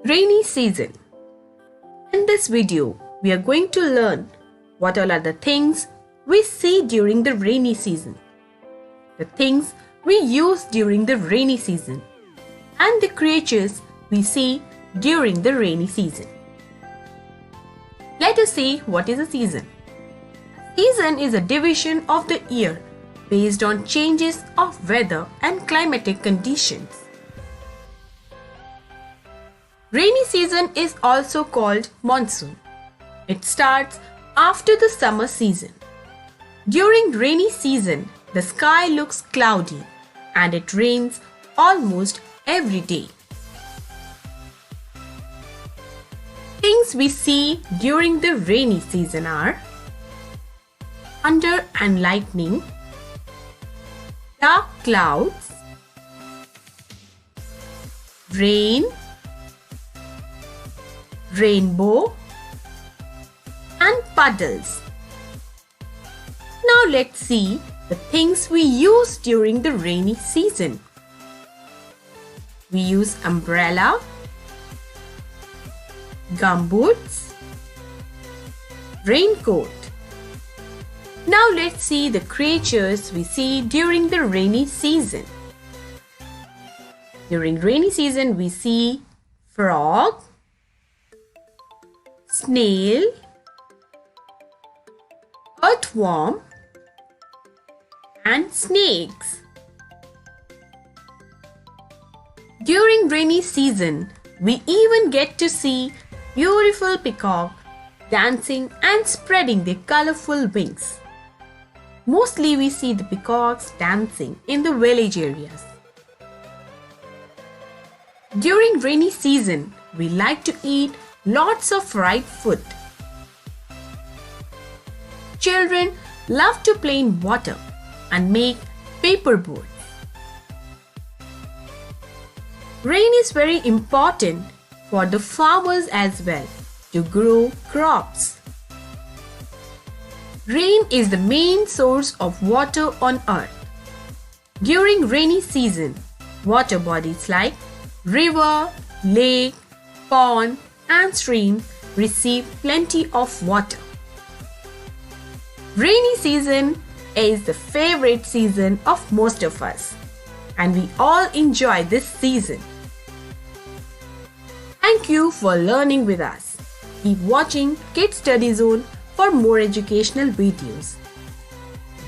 Rainy season. In this video, we are going to learn what all are the things we see during the rainy season, the things we use during the rainy season, and the creatures we see during the rainy season. Let us see what is a season. A season is a division of the year based on changes of weather and climatic conditions. Rainy season is also called monsoon. It starts after the summer season. During rainy season, the sky looks cloudy and it rains almost every day. Things we see during the rainy season are thunder and lightning, dark clouds, rain, rainbow, and puddles. Now let's see the things we use during the rainy season. We use umbrella, gumboots, raincoat. Now let's see the creatures we see during the rainy season. During rainy season we see frog, snail, earthworm, and snakes. During rainy season, we even get to see beautiful peacock dancing and spreading their colorful wings. Mostly we see the peacocks dancing in the village areas. During rainy season, we like to eat lots of fried food. Children love to play in water and make paper boats. Rain is very important for the farmers as well to grow crops. Rain is the main source of water on earth. During rainy season, water bodies like river, lake, pond, and stream receive plenty of water. Rainy season is the favorite season of most of us, and we all enjoy this season. Thank you for learning with us. Keep watching Kids Study Zone for more educational videos.